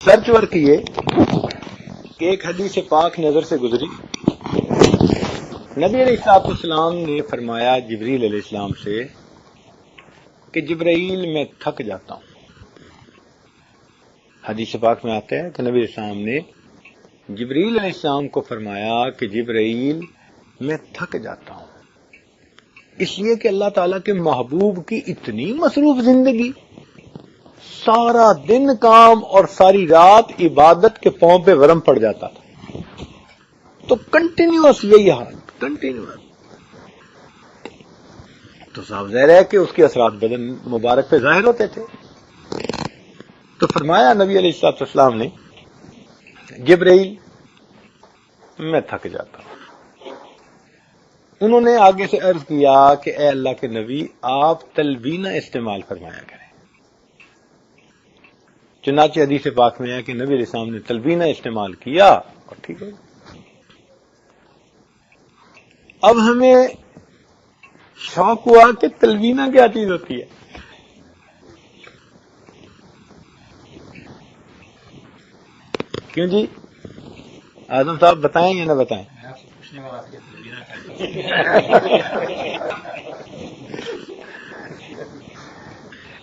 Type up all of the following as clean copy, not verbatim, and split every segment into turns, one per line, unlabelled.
Search work یہ کہ ایک حدیث پاک نظر سے گزری. نبی علیہ السلام نے فرمایا جبریل علیہ السلام سے کہ جبرائیل میں تھک جاتا ہوں. حدیث پاک میں آتا ہے کہ نبی علیہ السلام نے جبریل علیہ السلام کو فرمایا کہ جبرائیل میں تھک جاتا ہوں، اس لیے کہ اللہ تعالیٰ کے محبوب کی اتنی مصروف زندگی، سارا دن کام اور ساری رات عبادت کے پاؤں پہ ورم پڑ جاتا تھا. تو کنٹینیوس یہی حال، کنٹینیوس. تو صاف ظاہر ہے کہ اس کے اثرات بدن مبارک پہ ظاہر ہوتے تھے. تو فرمایا نبی علیہ السلام نے جبرائیل میں تھک جاتا ہوں. انہوں نے آگے سے عرض کیا کہ اے اللہ کے نبی آپ تلوینہ استعمال فرمایا کریں. چنانچہ حدیث پاک میں ہے کہ نبی علیہ السلام نے تلوینہ استعمال کیا اور ٹھیک ہے. اب ہمیں شوق ہوا کہ تلوینہ کیا چیز ہوتی ہے. کیوں جی اعظم صاحب بتائیں یا نہ بتائیں؟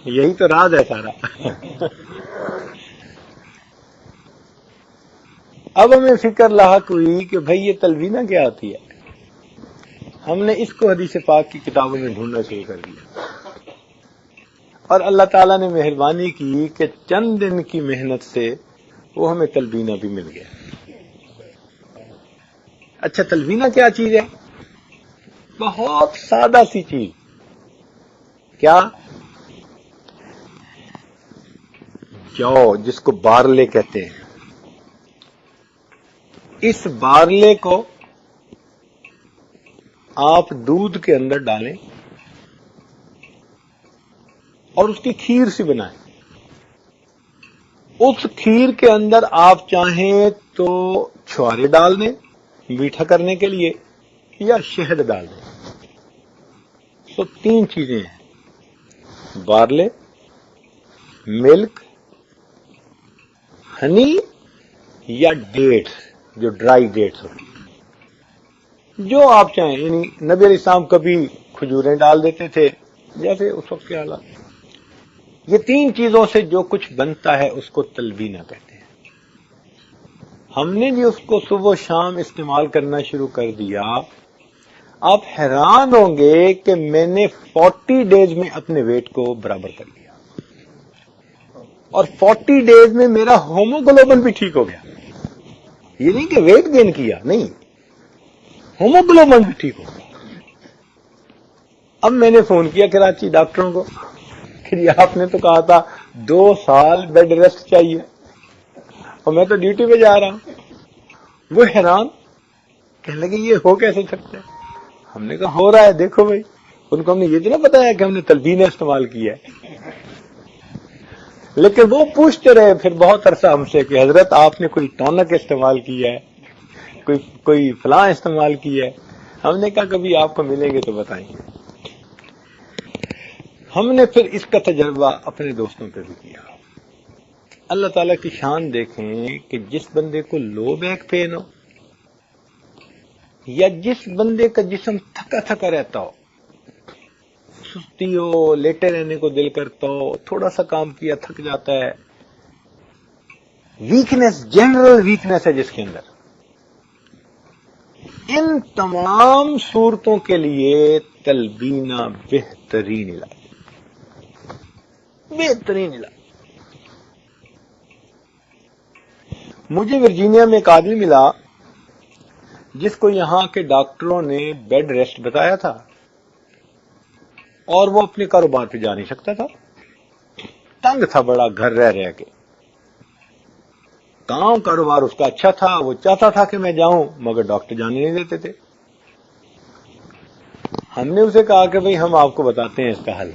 یہی تو راز ہے سارا. اب ہمیں فکر لاحق ہوئی کہ بھئی یہ تلوینہ کیا ہوتی ہے. ہم نے اس کو حدیث پاک کی کتابوں میں ڈھونڈنا شروع کر دیا اور اللہ تعالیٰ نے مہربانی کی کہ چند دن کی محنت سے وہ ہمیں تلوینہ بھی مل گیا. اچھا تلوینہ کیا چیز ہے؟ بہت سادہ سی چیز. کیا؟ جو جس کو بارلے کہتے ہیں. اس بارلے کو آپ دودھ کے اندر ڈالیں اور اس کی کھیر سی بنائیں. اس کھیر کے اندر آپ چاہیں تو چھوارے ڈال دیں میٹھا کرنے کے لیے یا شہد ڈال دیں. تو تین چیزیں ہیں: بارلے، ملک، ہنی یا ڈیٹس، جو ڈرائی ڈیٹس ہوتی ہیں. جو آپ چاہیں. یعنی نبی علیہ السلام کبھی کھجوریں ڈال دیتے تھے جیسے اس وقت کے حالات. یہ تین چیزوں سے جو کچھ بنتا ہے اس کو تلوینہ کہتے ہیں. ہم نے جی اس کو صبح و شام استعمال کرنا شروع کر دیا. آپ حیران ہوں گے کہ میں نے 40 ڈیز میں اپنے ویٹ کو برابر کر لیا اور 40 ڈیز میں میرا ہوموگلوبن بھی ٹھیک ہو گیا. یہ نہیں کہ ویٹ گین کیا، نہیں، ہوموگلوبن بھی ٹھیک ہو گیا. اب میں نے فون کیا کراچی ڈاکٹروں کو کہ جی آپ نے تو کہا تھا 2 سال بیڈ ریسٹ چاہیے اور میں تو ڈیوٹی پہ جا رہا ہوں. وہ حیران کہنے لگے یہ ہو کیسے سکتا ہے؟ ہم نے کہا ہو رہا ہے، دیکھو بھائی. ان کو ہم نے یہ تو نہ بتایا کہ ہم نے تلوینہ استعمال کیا ہے. لیکن وہ پوچھتے رہے پھر بہت عرصہ ہم سے کہ حضرت آپ نے کوئی ٹونک استعمال کیا ہے، کوئی فلاں استعمال کیا ہے. ہم نے کہا کبھی آپ کو ملیں گے تو بتائیں گے. ہم نے پھر اس کا تجربہ اپنے دوستوں پہ بھی کیا. اللہ تعالیٰ کی شان دیکھیں کہ جس بندے کو لو بیک پین ہو یا جس بندے کا جسم تھکا تھکا رہتا ہو، سستی ہو، لیٹے رہنے کو دل کرتا ہو، تھوڑا سا کام کیا تھک جاتا ہے، ویکنس، جنرل ویکنس ہے جس کے اندر، ان تمام صورتوں کے لیے تلوینہ بہترین علاج، بہترین علاج. مجھے ورجینیا میں ایک آدمی ملا جس کو یہاں کے ڈاکٹروں نے بیڈ ریسٹ بتایا تھا اور وہ اپنے کاروبار پہ جا نہیں سکتا تھا. تنگ تھا بڑا گھر رہ کے. کاروبار اس کا اچھا تھا، وہ چاہتا تھا کہ میں جاؤں مگر ڈاکٹر جانے نہیں دیتے تھے. ہم نے اسے کہا کہ بھئی ہم آپ کو بتاتے ہیں اس کا حل.